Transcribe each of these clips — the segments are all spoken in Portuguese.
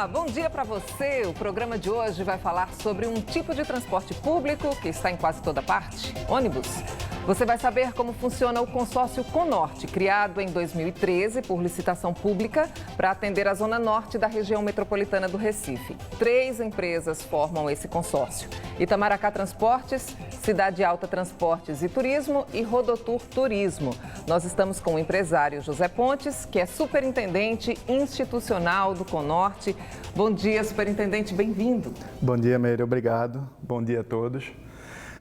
Olá, bom dia para você. O programa de hoje vai falar sobre um tipo de transporte público que está em quase toda parte, ônibus. Você vai saber como funciona o consórcio Conorte, criado em 2013 por licitação pública para atender a zona norte da região metropolitana do Recife. 3 empresas formam esse consórcio: Itamaracá Transportes, Cidade Alta Transportes e Turismo e Rodotur Turismo. Nós estamos com o empresário José Pontes, que é superintendente institucional do Conorte. Bom dia, superintendente, bem-vindo. Bom dia, Meire, obrigado. Bom dia a todos.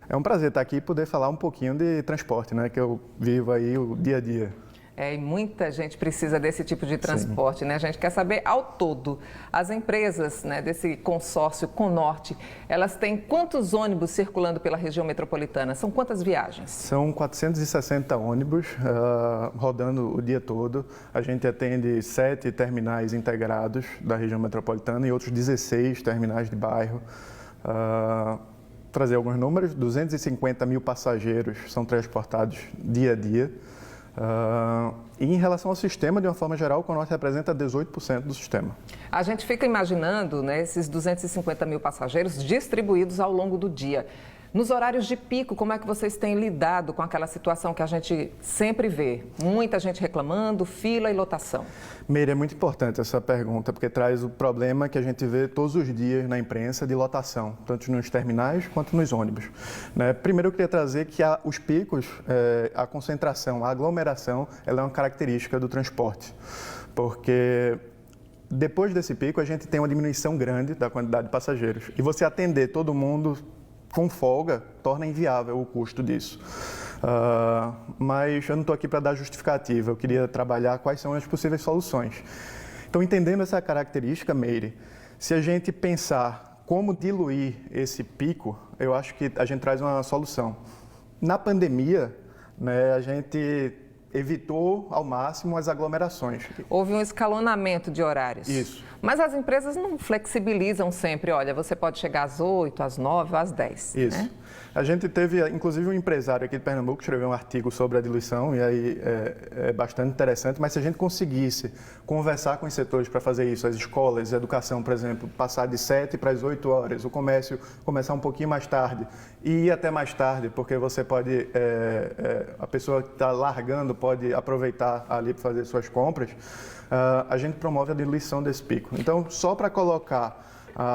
É um prazer estar aqui e poder falar um pouquinho de transporte, né, que eu vivo aí o dia a dia. E muita gente precisa desse tipo de transporte, Sim. né? A gente quer saber, ao todo, as empresas, né, desse consórcio Conorte, elas têm quantos ônibus circulando pela região metropolitana? São quantas viagens? São 460 ônibus rodando o dia todo. A gente atende 7 terminais integrados da região metropolitana e outros 16 terminais de bairro. Trazer alguns números: 250 mil passageiros são transportados dia a dia. E em relação ao sistema, de uma forma geral, o Conorte representa 18% do sistema. A gente fica imaginando, né, esses 250 mil passageiros distribuídos ao longo do dia. Nos horários de pico, como é que vocês têm lidado com aquela situação que a gente sempre vê? Muita gente reclamando, fila e lotação. Meire, é muito importante essa pergunta, porque traz o problema que a gente vê todos os dias na imprensa de lotação, tanto nos terminais quanto nos ônibus. Né? Primeiro, eu queria trazer que os picos, a concentração, a aglomeração, ela é uma característica do transporte, porque depois desse pico a gente tem uma diminuição grande da quantidade de passageiros. E você atender todo mundo com folga torna inviável o custo disso. Mas eu não estou aqui para dar justificativa, eu queria trabalhar quais são as possíveis soluções. Então, entendendo essa característica, Meire, se a gente pensar como diluir esse pico, eu acho que a gente traz uma solução. Na pandemia, né, a gente evitou ao máximo as aglomerações. Houve um escalonamento de horários. Isso. Mas as empresas não flexibilizam sempre. Olha, você pode chegar às 8, às 9, às 10. Isso. Né? A gente teve, inclusive, um empresário aqui de Pernambuco que escreveu um artigo sobre a diluição, e aí é bastante interessante, mas se a gente conseguisse conversar com os setores para fazer isso, as escolas, a educação, por exemplo, passar de 7 para as 8 horas, o comércio começar um pouquinho mais tarde e ir até mais tarde, porque você pode, a pessoa que está largando pode aproveitar ali para fazer suas compras, a gente promove a diluição desse pico. Então, só para colocar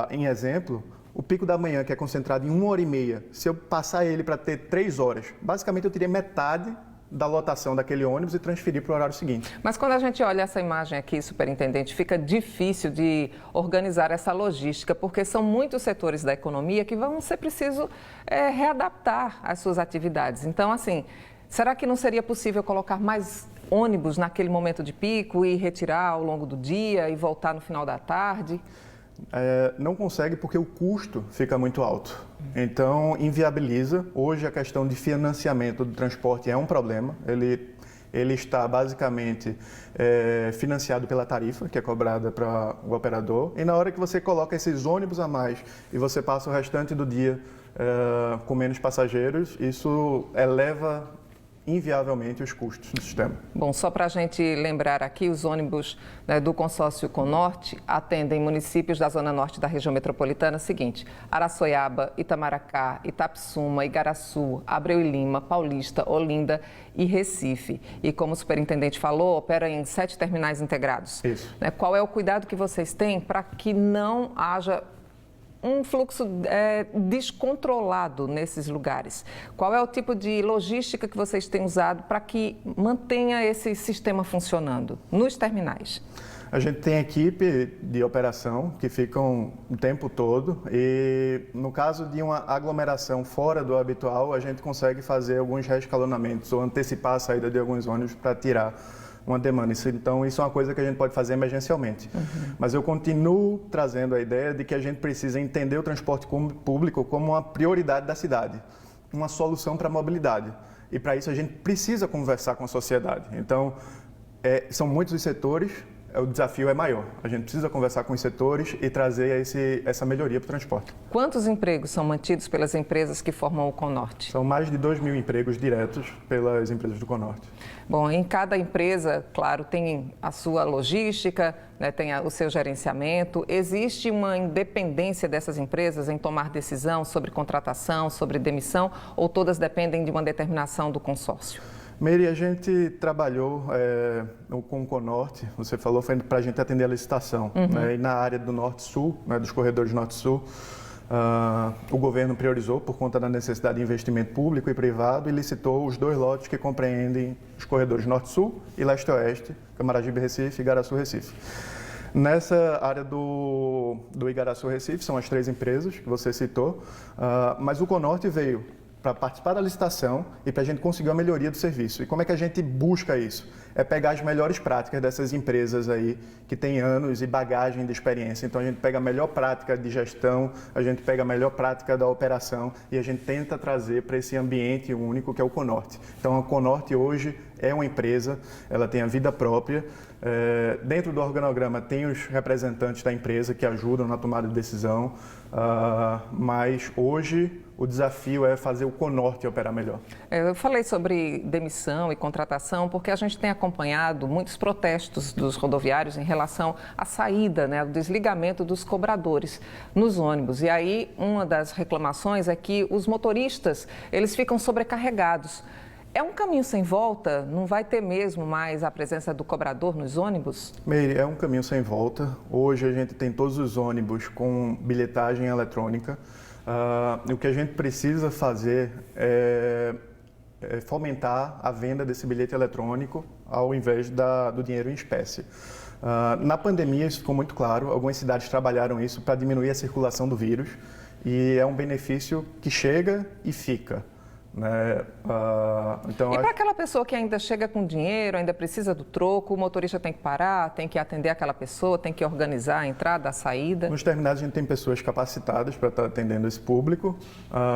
em exemplo, o pico da manhã, que é concentrado em 1h30, se eu passar ele para ter 3 horas, basicamente eu teria metade da lotação daquele ônibus e transferir para o horário seguinte. Mas quando a gente olha essa imagem aqui, superintendente, fica difícil de organizar essa logística, porque são muitos setores da economia que vão ser preciso readaptar as suas atividades. Então, assim, será que não seria possível colocar mais ônibus naquele momento de pico e retirar ao longo do dia e voltar no final da tarde? Não consegue porque o custo fica muito alto. Então, inviabiliza. Hoje, a questão de financiamento do transporte é um problema. Ele está basicamente financiado pela tarifa, que é cobrada para o operador. E na hora que você coloca esses ônibus a mais e você passa o restante do dia com menos passageiros, isso eleva inviavelmente os custos do sistema. Bom, só para a gente lembrar aqui, os ônibus, né, do consórcio Conorte atendem municípios da zona norte da região metropolitana seguinte: Araçoiaba, Itamaracá, Itapissuma, Igaraçu, Abreu e Lima, Paulista, Olinda e Recife. E como o superintendente falou, opera em 7 terminais integrados. Isso. Né, qual é o cuidado que vocês têm para que não haja um fluxo descontrolado nesses lugares? Qual é o tipo de logística que vocês têm usado para que mantenha esse sistema funcionando nos terminais? A gente tem equipe de operação que ficam o tempo todo e, no caso de uma aglomeração fora do habitual, a gente consegue fazer alguns reescalonamentos ou antecipar a saída de alguns ônibus para tirar uma demanda. Então, isso é uma coisa que a gente pode fazer emergencialmente. Mas eu continuo trazendo a ideia de que a gente precisa entender o transporte público como uma prioridade da cidade, uma solução para a mobilidade. E para isso a gente precisa conversar com a sociedade. Então, são muitos os setores, o desafio é maior. A gente precisa conversar com os setores e trazer essa melhoria para o transporte. Quantos empregos são mantidos pelas empresas que formam o Conorte? São mais de 2.000 empregos diretos pelas empresas do Conorte. Bom, em cada empresa, claro, tem a sua logística, né, tem o seu gerenciamento. Existe uma independência dessas empresas em tomar decisão sobre contratação, sobre demissão, ou todas dependem de uma determinação do consórcio? Meire, a gente trabalhou com o Conorte, você falou, foi para a gente atender a licitação. Né, e na área do Norte-Sul, né, dos corredores Norte-Sul, o governo priorizou por conta da necessidade de investimento público e privado e licitou os 2 lotes que compreendem os corredores Norte-Sul e Leste-Oeste, Camaragibe-Recife e Igaraçu-Recife. Nessa área do Igaraçu-Recife, são as 3 empresas que você citou, mas o Conorte veio para participar da licitação e para a gente conseguir uma melhoria do serviço. E como é que a gente busca isso? É pegar as melhores práticas dessas empresas aí que têm anos e bagagem de experiência. Então a gente pega a melhor prática de gestão, a gente pega a melhor prática da operação e a gente tenta trazer para esse ambiente único que é o Conorte. Então a Conorte hoje é uma empresa, ela tem a vida própria. Dentro do organograma tem os representantes da empresa que ajudam na tomada de decisão, mas hoje o desafio é fazer o Conorte operar melhor. Eu falei sobre demissão e contratação porque a gente tem acompanhado muitos protestos dos rodoviários em relação à saída, né, ao desligamento dos cobradores nos ônibus. E aí uma das reclamações é que os motoristas, eles ficam sobrecarregados. É um caminho sem volta? Não vai ter mesmo mais a presença do cobrador nos ônibus? Meire, é um caminho sem volta. Hoje a gente tem todos os ônibus com bilhetagem eletrônica. O que a gente precisa fazer é fomentar a venda desse bilhete eletrônico ao invés do dinheiro em espécie. Na pandemia isso ficou muito claro, algumas cidades trabalharam isso para diminuir a circulação do vírus e é um benefício que chega e fica. Né? Então, para aquela pessoa que ainda chega com dinheiro, ainda precisa do troco, o motorista tem que parar, tem que atender aquela pessoa, tem que organizar a entrada, a saída? Nos terminais a gente tem pessoas capacitadas para estar atendendo esse público.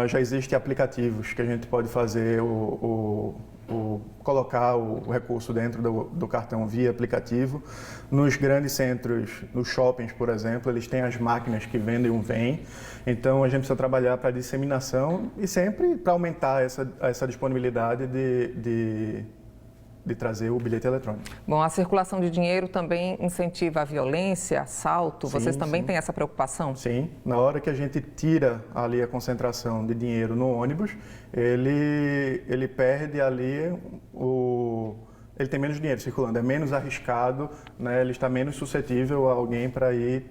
Já existem aplicativos que a gente pode fazer colocar o recurso dentro do cartão via aplicativo. Nos grandes centros, nos shoppings, por exemplo, eles têm as máquinas que vendem um vem. Então, a gente precisa trabalhar para a disseminação e sempre para aumentar essa disponibilidade de trazer o bilhete eletrônico. Bom, a circulação de dinheiro também incentiva a violência, assalto. Sim, vocês também sim. têm essa preocupação? Sim. Na hora que a gente tira ali a concentração de dinheiro no ônibus, ele perde ali ele tem menos dinheiro circulando, é menos arriscado, né? Ele está menos suscetível a alguém para ir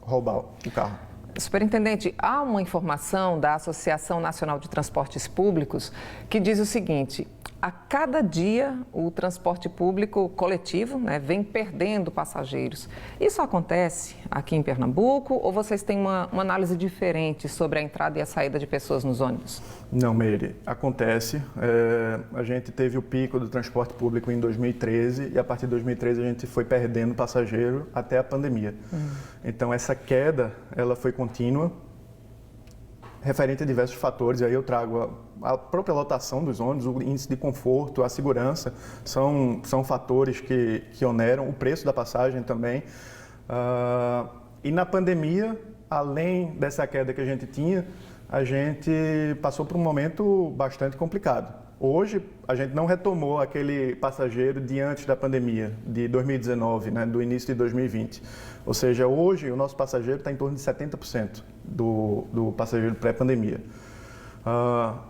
roubar o carro. Superintendente, há uma informação da Associação Nacional de Transportes Públicos que diz o seguinte: a cada dia o transporte público coletivo, né, vem perdendo passageiros. Isso acontece aqui em Pernambuco ou vocês têm uma análise diferente sobre a entrada e a saída de pessoas nos ônibus? Não, Meire, acontece. A gente teve o pico do transporte público em 2013 e a partir de 2013 a gente foi perdendo passageiro até a pandemia. Então essa queda, ela foi contínua, referente a diversos fatores. Aí eu trago a própria lotação dos ônibus, o índice de conforto, a segurança, são fatores que oneram, o preço da passagem também. E na pandemia, além dessa queda que a gente tinha, a gente passou por um momento bastante complicado. Hoje, a gente não retomou aquele passageiro de antes da pandemia, de 2019, né, do início de 2020. Ou seja, hoje o nosso passageiro está em torno de 70% do passageiro pré-pandemia.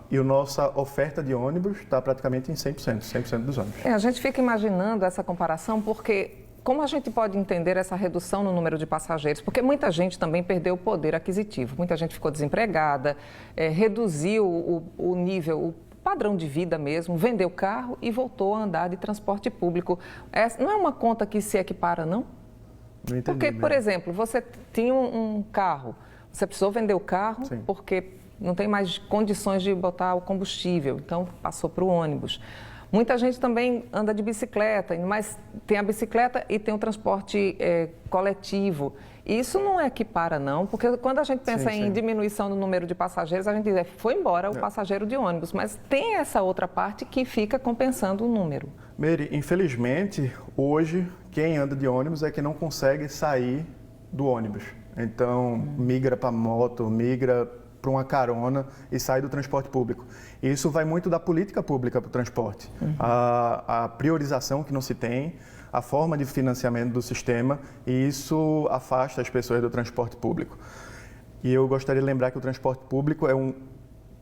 E a nossa oferta de ônibus está praticamente em 100% dos ônibus. A gente fica imaginando essa comparação porque como a gente pode entender essa redução no número de passageiros? Porque muita gente também perdeu o poder aquisitivo, muita gente ficou desempregada, reduziu o nível, o padrão de vida mesmo, vendeu o carro e voltou a andar de transporte público. Não é uma conta que se equipara, não? Não entendi. Porque, por exemplo, você tinha um carro, você precisou vender o carro. Sim. Porque não tem mais condições de botar o combustível, então passou para o ônibus. Muita gente também anda de bicicleta, mas tem a bicicleta e tem o transporte coletivo. Isso não equipara, não, porque quando a gente pensa em diminuição do número de passageiros, a gente diz, foi embora o passageiro de ônibus, mas tem essa outra parte que fica compensando o número. Meire, infelizmente, hoje, quem anda de ônibus é quem não consegue sair do ônibus. Então, migra para moto, migra para uma carona e sai do transporte público. E isso vai muito da política pública para o transporte. A priorização que não se tem, a forma de financiamento do sistema, e isso afasta as pessoas do transporte público. E eu gostaria de lembrar que o transporte público é um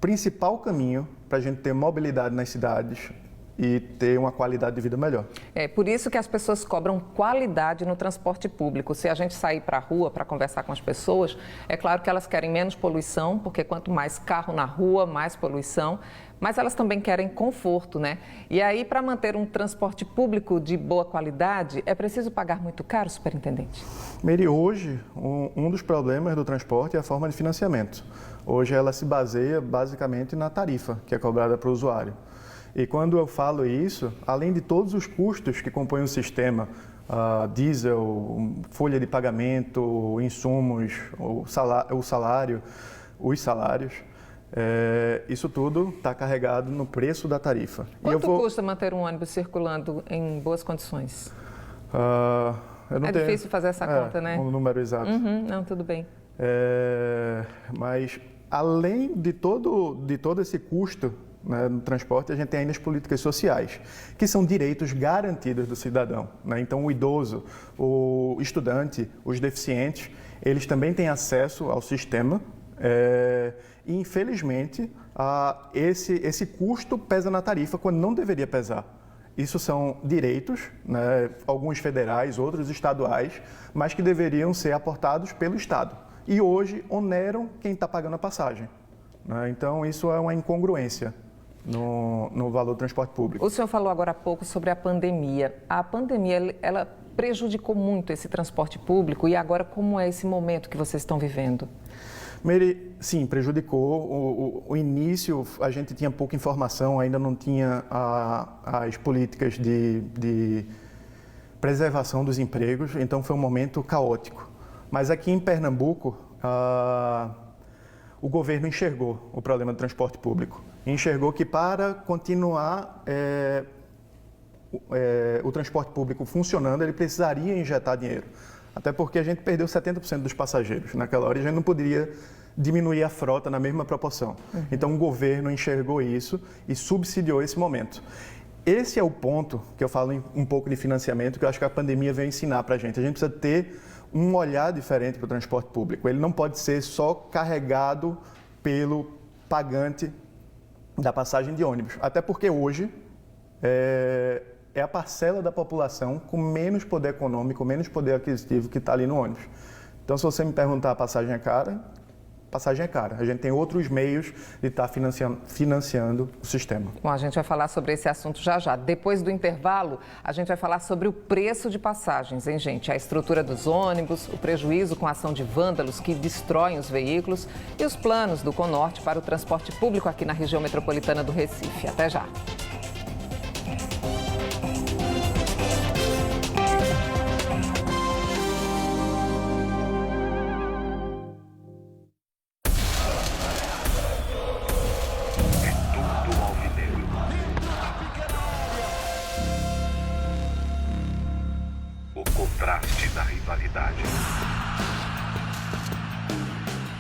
principal caminho para a gente ter mobilidade nas cidades e ter uma qualidade de vida melhor. É por isso que as pessoas cobram qualidade no transporte público. Se a gente sair para a rua para conversar com as pessoas, é claro que elas querem menos poluição, porque quanto mais carro na rua, mais poluição, mas elas também querem conforto, né? E aí, para manter um transporte público de boa qualidade, é preciso pagar muito caro, superintendente? Meire, hoje, um dos problemas do transporte é a forma de financiamento. Hoje ela se baseia basicamente na tarifa que é cobrada para o usuário. E quando eu falo isso, além de todos os custos que compõem o sistema, diesel, folha de pagamento, insumos, o salário, os salários, isso tudo está carregado no preço da tarifa. Quanto custa manter um ônibus circulando em boas condições? Difícil fazer essa conta, né? Um número exato. Não, tudo bem. Mas, além de todo esse custo, né, no transporte, a gente tem ainda as políticas sociais, que são direitos garantidos do cidadão, né? Então, o idoso, o estudante, os deficientes, eles também têm acesso ao sistema e, infelizmente, esse custo pesa na tarifa quando não deveria pesar. Isso são direitos, né, alguns federais, outros estaduais, mas que deveriam ser aportados pelo Estado. E hoje oneram quem está pagando a passagem, né? Então, isso é uma incongruência no valor do transporte público. O senhor falou agora há pouco sobre a pandemia. A pandemia, ela prejudicou muito esse transporte público, e agora como é esse momento que vocês estão vivendo? Meire, sim, prejudicou. O início, a gente tinha pouca informação, ainda não tinha as políticas de preservação dos empregos, então foi um momento caótico. Mas aqui em Pernambuco, o governo enxergou o problema do transporte público. Enxergou que para continuar o transporte público funcionando, ele precisaria injetar dinheiro. Até porque a gente perdeu 70% dos passageiros naquela hora e a gente não poderia diminuir a frota na mesma proporção. Então o governo enxergou isso e subsidiou esse momento. Esse é o ponto que eu falo um pouco de financiamento, que eu acho que a pandemia veio ensinar para a gente. A gente precisa ter um olhar diferente para o transporte público. Ele não pode ser só carregado pelo pagante da passagem de ônibus. Até porque hoje é a parcela da população com menos poder econômico, menos poder aquisitivo que está ali no ônibus. Então, se você me perguntar, a passagem é cara? Passagem é cara. A gente tem outros meios de estar financiando o sistema. Bom, a gente vai falar sobre esse assunto já já. Depois do intervalo, a gente vai falar sobre o preço de passagens, hein, gente? A estrutura dos ônibus, o prejuízo com a ação de vândalos que destroem os veículos e os planos do Conorte para o transporte público aqui na região metropolitana do Recife. Até já.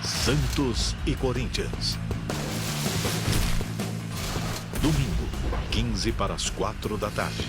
Santos e Corinthians. Domingo, 15 para as 4 da tarde.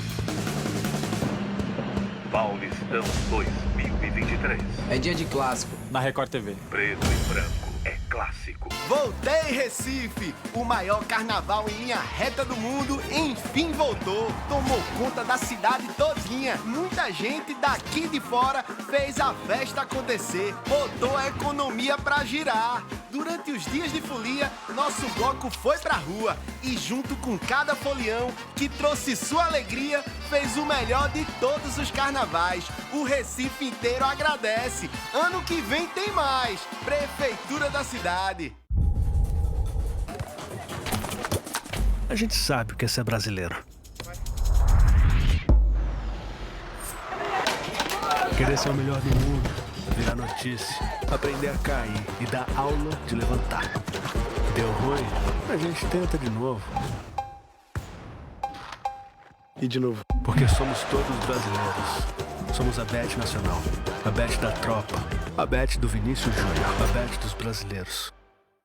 Paulistão 2023. É dia de clássico. Na Record TV. Preto e branco é clássico. Voltei, Recife! O maior carnaval em linha reta do mundo enfim voltou. Tomou conta da cidade todinha. Muita gente daqui de fora fez a festa acontecer. Botou a economia pra girar. Durante os dias de folia, nosso bloco foi pra rua. E junto com cada folião que trouxe sua alegria, fez o melhor de todos os carnavais. O Recife inteiro agradece. Ano que vem tem mais. Prefeitura da cidade. A gente sabe o que é ser brasileiro. Querer ser o melhor do mundo, virar notícia, aprender a cair e dar aula de levantar. Deu ruim? A gente tenta de novo. E de novo, porque somos todos brasileiros. Somos a Bet Nacional, a Bet da Tropa, a Bet do Vinícius Júnior, a Bet dos brasileiros.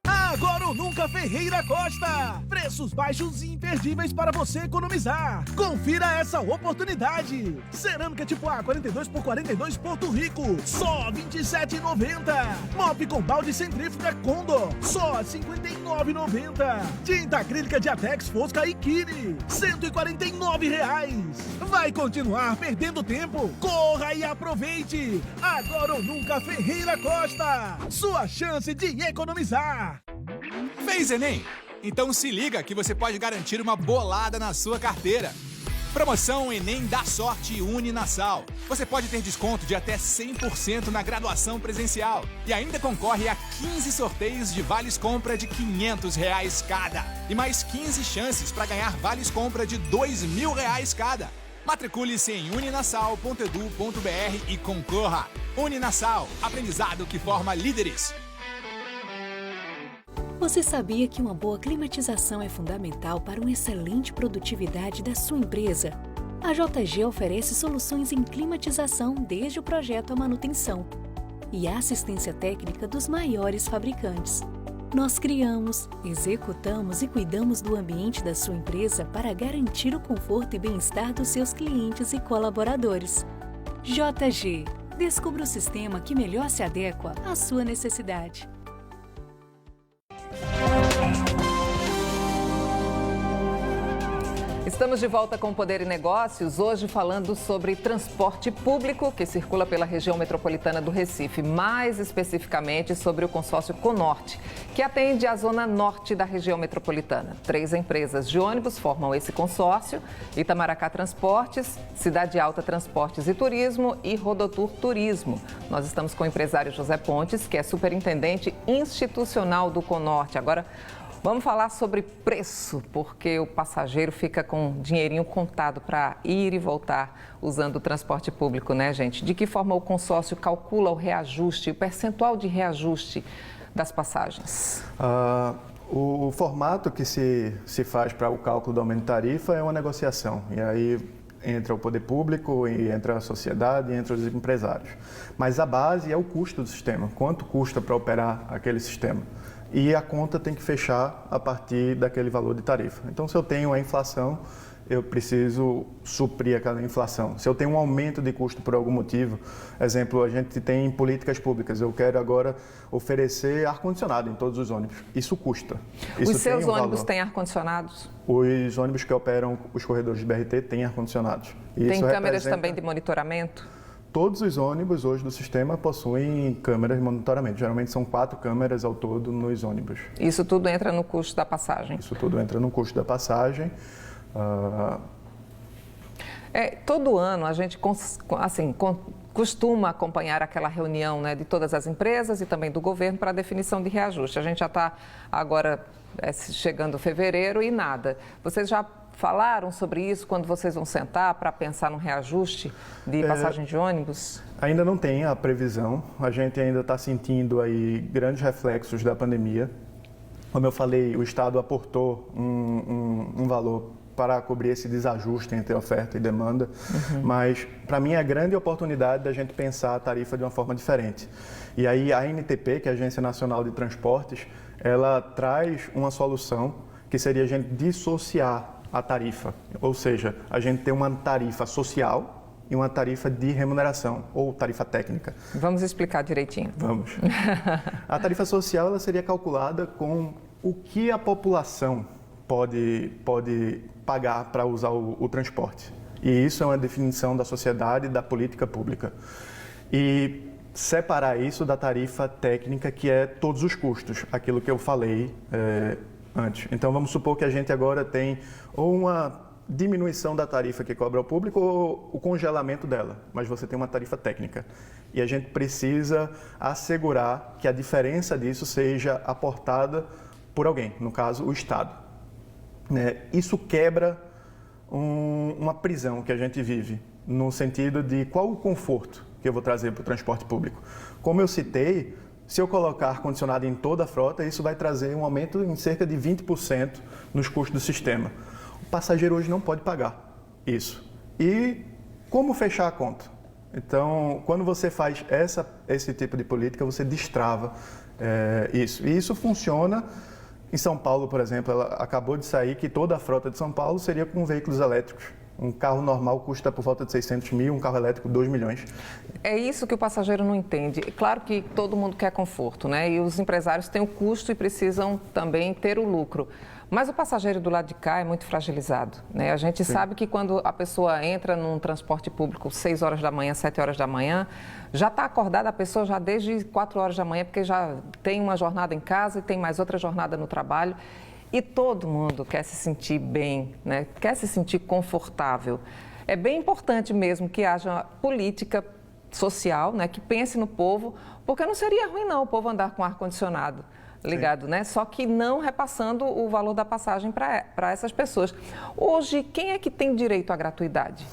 Agora ou nunca Ferreira Costa. Preços baixos e imperdíveis para você economizar. Confira essa oportunidade. Cerâmica tipo A 42 por 42 Porto Rico, só R$ 27,90. Mop com balde centrífuga Condor, só R$ 59,90. Tinta acrílica de Atex, Fosca e Kiri, R$ 149,00. Vai continuar perdendo tempo? Corra e aproveite. Agora ou nunca Ferreira Costa. Sua chance de economizar. Fez Enem? Então se liga que você pode garantir uma bolada na sua carteira. Promoção Enem Dá Sorte Uninasal. Você pode ter desconto de até 100% na graduação presencial. E ainda concorre a 15 sorteios de vales compra de R$ 500 cada. E mais 15 chances para ganhar vales compra de R$ 2.000 cada. Matricule-se em uninasal.edu.br e concorra. Uninasal, aprendizado que forma líderes. Você sabia que uma boa climatização é fundamental para uma excelente produtividade da sua empresa? A JG oferece soluções em climatização desde o projeto à manutenção e a assistência técnica dos maiores fabricantes. Nós criamos, executamos e cuidamos do ambiente da sua empresa para garantir o conforto e bem-estar dos seus clientes e colaboradores. JG. Descubra o sistema que melhor se adequa à sua necessidade. Estamos de volta com o Poder e Negócios, hoje falando sobre transporte público que circula pela região metropolitana do Recife, mais especificamente sobre o consórcio Conorte, que atende a zona norte da região metropolitana. 3 empresas de ônibus formam esse consórcio: Itamaracá Transportes, Cidade Alta Transportes e Turismo e Rodotur Turismo. Nós estamos com o empresário José Pontes, que é superintendente institucional do Conorte. Agora, vamos falar sobre preço, porque o passageiro fica com dinheirinho contado para ir e voltar usando o transporte público, né, gente? De que forma o consórcio calcula o reajuste, o percentual de reajuste das passagens? O formato que se faz para o cálculo do aumento de tarifa é uma negociação. E aí entra o poder público, e entra a sociedade, e entra os empresários. Mas a base é o custo do sistema. Quanto custa para operar aquele sistema? E a conta tem que fechar a partir daquele valor de tarifa. Então, se eu tenho a inflação, eu preciso suprir aquela inflação. Se eu tenho um aumento de custo por algum motivo, exemplo, a gente tem políticas públicas, eu quero agora oferecer ar-condicionado em todos os ônibus. Isso custa. Os seus ônibus têm ar-condicionados? Os ônibus que operam os corredores de BRT têm ar-condicionados. Tem câmeras também de monitoramento? Todos os ônibus hoje do sistema possuem câmeras de monitoramento. Geralmente são 4 câmeras ao todo nos ônibus. Isso tudo entra no custo da passagem? Isso tudo entra no custo da passagem. Todo ano a gente costuma acompanhar aquela reunião, né, de todas as empresas e também do governo para a definição de reajuste. A gente já está agora chegando fevereiro e nada. Vocês já falaram sobre isso quando vocês vão sentar para pensar no reajuste de passagem de ônibus? Ainda não tem a previsão. A gente ainda está sentindo aí grandes reflexos da pandemia. Como eu falei, o Estado aportou um valor para cobrir esse desajuste entre oferta e demanda, mas para mim é a grande oportunidade da gente pensar a tarifa de uma forma diferente. E aí a ANTP, que é a Agência Nacional de Transportes, ela traz uma solução que seria a gente dissociar a tarifa, ou seja, a gente ter uma tarifa social e uma tarifa de remuneração, ou tarifa técnica. Vamos explicar direitinho. Vamos. A tarifa social ela seria calculada com o que a população pode pagar para usar o transporte. E isso é uma definição da sociedade e da política pública. E separar isso da tarifa técnica, que é todos os custos, aquilo que eu falei antes. Então, vamos supor que a gente agora tem ou uma diminuição da tarifa que cobra ao público ou o congelamento dela, mas você tem uma tarifa técnica. E a gente precisa assegurar que a diferença disso seja aportada por alguém, no caso, o Estado. Isso quebra uma prisão que a gente vive, no sentido de qual o conforto que eu vou trazer para o transporte público. Como eu citei, se eu colocar ar-condicionado em toda a frota, isso vai trazer um aumento em cerca de 20% nos custos do sistema. O passageiro hoje não pode pagar isso. E como fechar a conta? Então, quando você faz esse tipo de política, você destrava isso. E isso funciona em São Paulo, por exemplo. Ela acabou de sair que toda a frota de São Paulo seria com veículos elétricos. Um carro normal custa por volta de 600 mil, um carro elétrico 2 milhões. É isso que o passageiro não entende. Claro que todo mundo quer conforto, né? E os empresários têm o custo e precisam também ter o lucro. Mas o passageiro do lado de cá é muito fragilizado, né? A gente sabe que quando a pessoa entra num transporte público 6 horas da manhã, 7 horas da manhã, já está acordada a pessoa já desde 4 horas da manhã, porque já tem uma jornada em casa e tem mais outra jornada no trabalho. E todo mundo quer se sentir bem, né? Quer se sentir confortável. É bem importante mesmo que haja política social, né? Que pense no povo, porque não seria ruim não o povo andar com ar-condicionado ligado, né? Só que não repassando o valor da passagem para essas pessoas. Hoje, quem é que tem direito à gratuidade?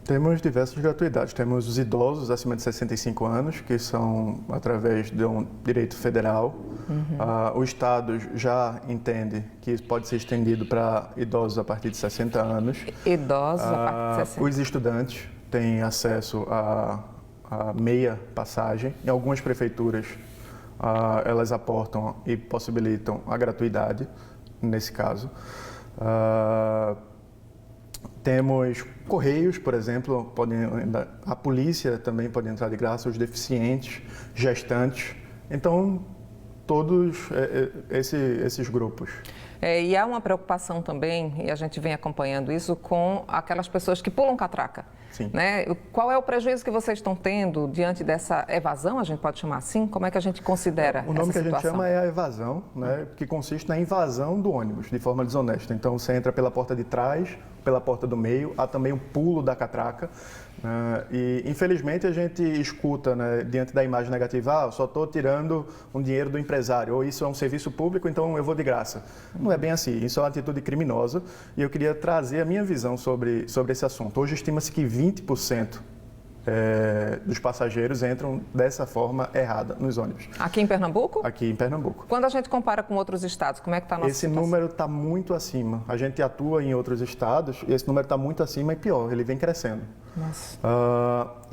Temos diversas gratuidades. Temos os idosos acima de 65 anos, que são através de um direito federal. O Estado já entende que isso pode ser estendido para idosos a partir de 60 anos. Idosos a partir de 60. Os estudantes têm acesso a meia passagem. Em algumas prefeituras, elas aportam e possibilitam a gratuidade, nesse caso. Temos correios, por exemplo, a polícia também pode entrar de graça, os deficientes, gestantes. Então, todos esses grupos. E há uma preocupação também, e a gente vem acompanhando isso, com aquelas pessoas que pulam catraca. Sim. Né? Qual é o prejuízo que vocês estão tendo diante dessa evasão, a gente pode chamar assim? Como é que a gente considera essa situação? O nome que a gente chama é a evasão, né? Que consiste na invasão do ônibus de forma desonesta. Então, você entra pela porta de trás, pela porta do meio, há também o pulo da catraca. E, infelizmente, a gente escuta, né, diante da imagem negativa, eu só estou tirando um dinheiro do empresário, ou isso é um serviço público, então eu vou de graça. Não é bem assim, isso é uma atitude criminosa e eu queria trazer a minha visão sobre esse assunto. Hoje estima-se que 20% dos passageiros entram dessa forma errada nos ônibus. Aqui em Pernambuco? Aqui em Pernambuco. Quando a gente compara com outros estados, como é que está a nossa situação? Esse número está muito acima. A gente atua em outros estados e esse número está muito acima e pior, ele vem crescendo. Nossa.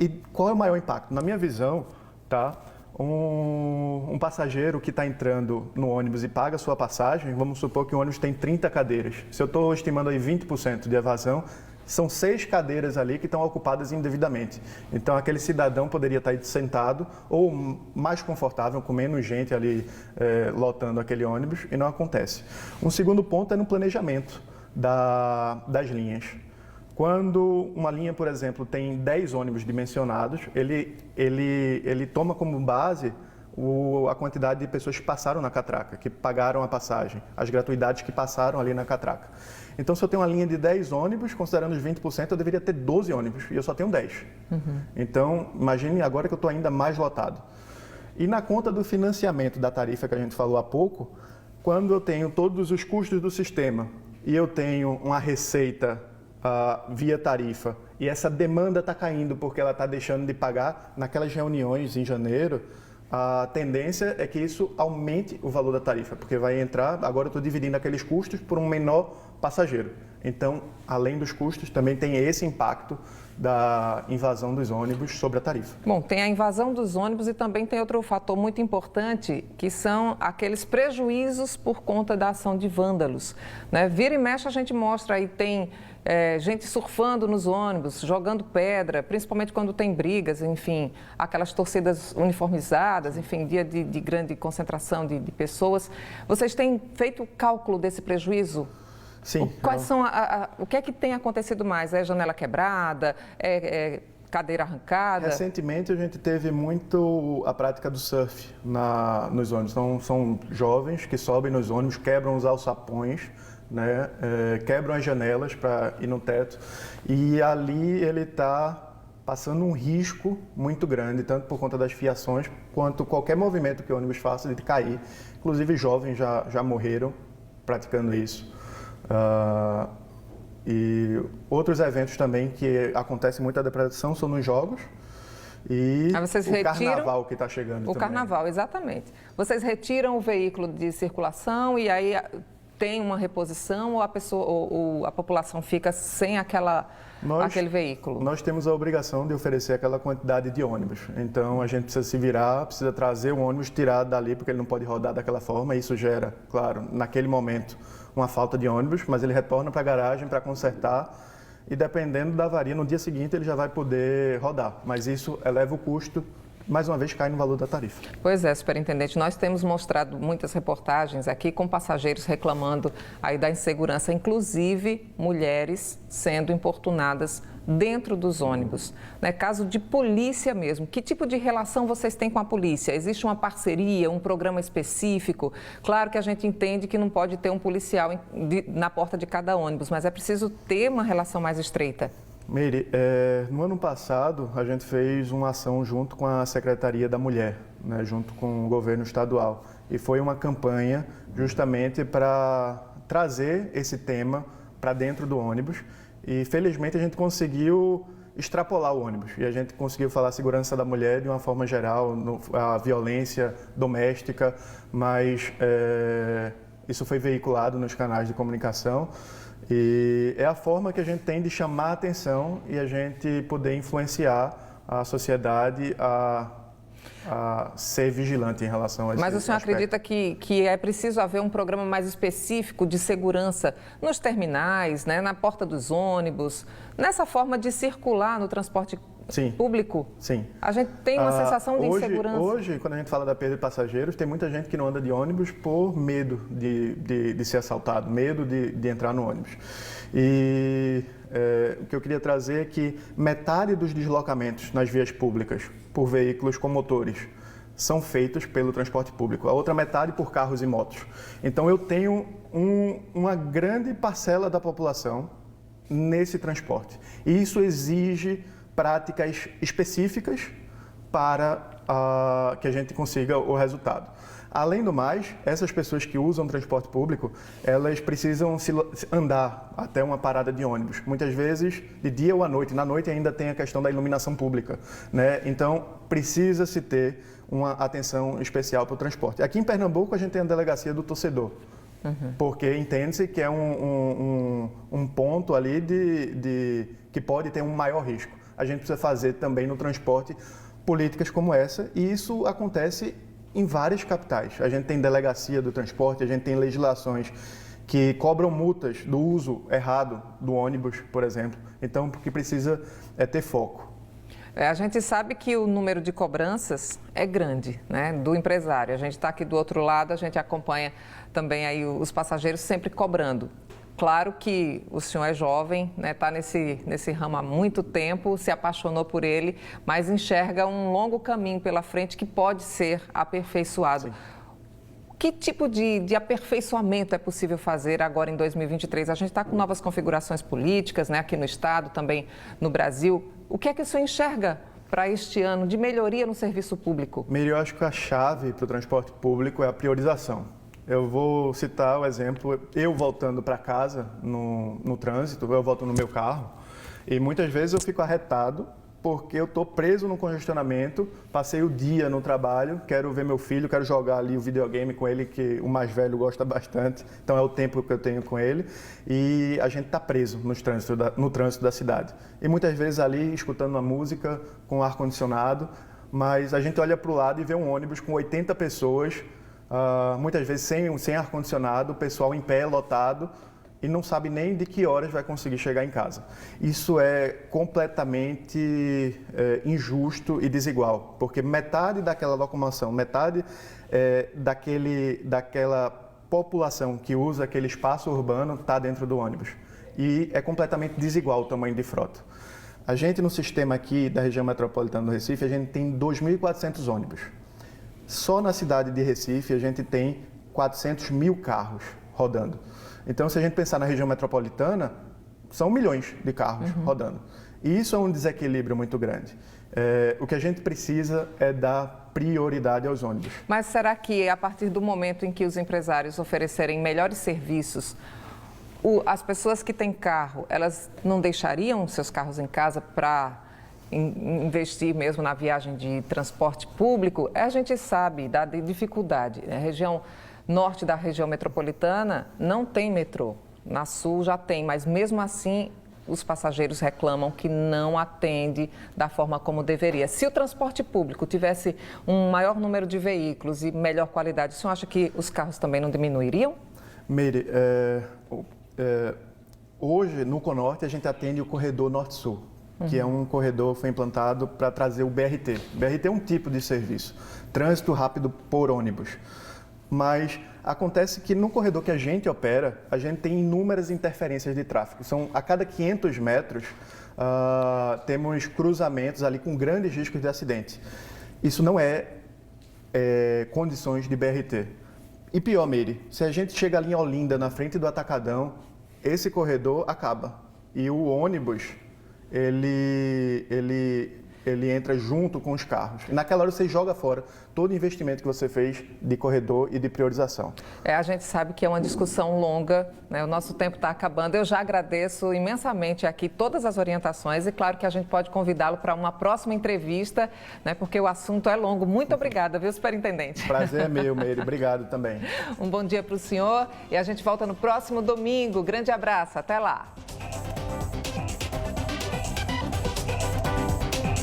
E qual é o maior impacto? Na minha visão, tá? Um passageiro que está entrando no ônibus e paga a sua passagem, vamos supor que o ônibus tem 30 cadeiras. Se eu estou estimando aí 20% de evasão, são 6 cadeiras ali que estão ocupadas indevidamente. Então, aquele cidadão poderia estar aí sentado ou mais confortável, com menos gente ali lotando aquele ônibus, e não acontece. Um segundo ponto é no planejamento das linhas. Quando uma linha, por exemplo, tem 10 ônibus dimensionados, ele toma como base a quantidade de pessoas que passaram na catraca, que pagaram a passagem, as gratuidades que passaram ali na catraca. Então, se eu tenho uma linha de 10 ônibus, considerando os 20%, eu deveria ter 12 ônibus e eu só tenho 10. Então, imagine agora que eu estou ainda mais lotado. E na conta do financiamento da tarifa que a gente falou há pouco, quando eu tenho todos os custos do sistema e eu tenho uma receita via tarifa e essa demanda está caindo porque ela está deixando de pagar, naquelas reuniões em janeiro, a tendência é que isso aumente o valor da tarifa, porque vai entrar, agora eu estou dividindo aqueles custos por um menor passageiro. Então, além dos custos, também tem esse impacto da invasão dos ônibus sobre a tarifa. Bom, tem a invasão dos ônibus e também tem outro fator muito importante, que são aqueles prejuízos por conta da ação de vândalos, né? Vira e mexe a gente mostra aí, tem gente surfando nos ônibus, jogando pedra, principalmente quando tem brigas, enfim, aquelas torcidas uniformizadas, enfim, dia de grande concentração de pessoas. Vocês têm feito o cálculo desse prejuízo? Sim. Quais são o que é que tem acontecido mais? É janela quebrada? Cadeira arrancada? Recentemente a gente teve muito a prática do surf nos ônibus. Então, são jovens que sobem nos ônibus, quebram os alçapões, né? Quebram as janelas para ir no teto e ali ele está passando um risco muito grande, tanto por conta das fiações, quanto qualquer movimento que o ônibus faça de cair. Inclusive jovens já morreram praticando isso. E outros eventos também que acontecem muita depredação são nos jogos e o carnaval que está chegando também. O carnaval, exatamente. Vocês retiram o veículo de circulação e aí tem uma reposição ou a pessoa ou a população fica sem aquele veículo? Nós temos a obrigação de oferecer aquela quantidade de ônibus. Então, a gente precisa se virar, precisa trazer o ônibus, tirar dali, porque ele não pode rodar daquela forma. Isso gera, claro, naquele momento, uma falta de ônibus, mas ele retorna para a garagem para consertar e, dependendo da avaria, no dia seguinte ele já vai poder rodar. Mas isso eleva o custo, mais uma vez cai no valor da tarifa. Pois é, superintendente, nós temos mostrado muitas reportagens aqui com passageiros reclamando aí da insegurança, inclusive mulheres sendo importunadas dentro dos ônibus. Né? Caso de polícia mesmo, que tipo de relação vocês têm com a polícia? Existe uma parceria, um programa específico? Claro que a gente entende que não pode ter um policial na porta de cada ônibus, mas é preciso ter uma relação mais estreita. Meire, no ano passado a gente fez uma ação junto com a Secretaria da Mulher, né, junto com o governo estadual. E foi uma campanha justamente para trazer esse tema para dentro do ônibus. E felizmente a gente conseguiu extrapolar o ônibus. E a gente conseguiu falar a segurança da mulher de uma forma geral, a violência doméstica, mas isso foi veiculado nos canais de comunicação. E é a forma que a gente tem de chamar a atenção e a gente poder influenciar a sociedade a ser vigilante em relação a esse Mas o senhor aspecto. acredita que é preciso haver um programa mais específico de segurança nos terminais, né, na porta dos ônibus, nessa forma de circular no transporte público? Sim. A gente tem uma sensação de insegurança. Hoje, quando a gente fala da perda de passageiros, tem muita gente que não anda de ônibus por medo de ser assaltado, medo de entrar no ônibus. E o que eu queria trazer é que metade dos deslocamentos nas vias públicas por veículos com motores são feitos pelo transporte público, a outra metade por carros e motos. Então eu tenho uma grande parcela da população nesse transporte. E isso exige práticas específicas para que a gente consiga o resultado. Além do mais, essas pessoas que usam transporte público, elas precisam andar até uma parada de ônibus. Muitas vezes, de dia ou à noite. Na noite ainda tem a questão da iluminação pública, né? Então, precisa-se ter uma atenção especial para o transporte. Aqui em Pernambuco, a gente tem a delegacia do torcedor. Porque entende-se que é um ponto ali que pode ter um maior risco. A gente precisa fazer também no transporte políticas como essa, e isso acontece em várias capitais. A gente tem delegacia do transporte, a gente tem legislações que cobram multas do uso errado do ônibus, por exemplo. Então, o que precisa é ter foco. A gente sabe que o número de cobranças é grande, né, do empresário. A gente está aqui do outro lado, a gente acompanha também aí os passageiros sempre cobrando. Claro que o senhor é jovem, né, está nesse ramo há muito tempo, se apaixonou por ele, mas enxerga um longo caminho pela frente que pode ser aperfeiçoado. Sim. Que tipo de aperfeiçoamento é possível fazer agora em 2023? A gente está com novas configurações políticas, né, aqui no Estado, também no Brasil. O que é que o senhor enxerga para este ano de melhoria no serviço público? Eu acho que a chave para o transporte público é a priorização. Eu vou citar o exemplo, eu voltando para casa no trânsito, eu volto no meu carro e muitas vezes eu fico arretado porque eu estou preso no congestionamento, passei o dia no trabalho, quero ver meu filho, quero jogar ali o videogame com ele, que o mais velho gosta bastante, então é o tempo que eu tenho com ele, e a gente está preso no trânsito da cidade. E muitas vezes ali escutando uma música com ar-condicionado, mas a gente olha para o lado e vê um ônibus com 80 pessoas, muitas vezes sem ar-condicionado, o pessoal em pé, lotado, e não sabe nem de que horas vai conseguir chegar em casa. Isso é completamente injusto e desigual, porque metade daquela locomoção, metade daquela população que usa aquele espaço urbano está dentro do ônibus. E é completamente desigual o tamanho de frota. A gente, no sistema aqui da região metropolitana do Recife, a gente tem 2.400 ônibus. Só na cidade de Recife a gente tem 400 mil carros rodando. Então, se a gente pensar na região metropolitana, são milhões de carros rodando. E isso é um desequilíbrio muito grande. O que a gente precisa é dar prioridade aos ônibus. Mas será que a partir do momento em que os empresários oferecerem melhores serviços, As pessoas que têm carro, elas não deixariam seus carros em casa para investir mesmo na viagem de transporte público? A gente sabe da dificuldade. A região norte da região metropolitana não tem metrô. Na sul já tem, mas mesmo assim os passageiros reclamam que não atende da forma como deveria. Se o transporte público tivesse um maior número de veículos e melhor qualidade, o senhor acha que os carros também não diminuiriam? Meire, hoje no Conorte a gente atende o corredor Norte-Sul, que é um corredor que foi implantado para trazer o BRT. BRT é um tipo de serviço, trânsito rápido por ônibus. Mas acontece que no corredor que a gente opera, a gente tem inúmeras interferências de tráfego. A cada 500 metros, temos cruzamentos ali com grandes riscos de acidente. Isso não é condições de BRT. E pior, Meire, se a gente chega ali em Olinda, na frente do Atacadão, esse corredor acaba. E o ônibus, ele entra junto com os carros. E naquela hora você joga fora todo o investimento que você fez de corredor e de priorização. A gente sabe que é uma discussão longa, né? O nosso tempo está acabando. Eu já agradeço imensamente aqui todas as orientações e claro que a gente pode convidá-lo para uma próxima entrevista, né? Porque o assunto é longo. Muito obrigada, viu, superintendente? Prazer é meu, Meire. Obrigado também. Um bom dia para o senhor e a gente volta no próximo domingo. Grande abraço. Até lá.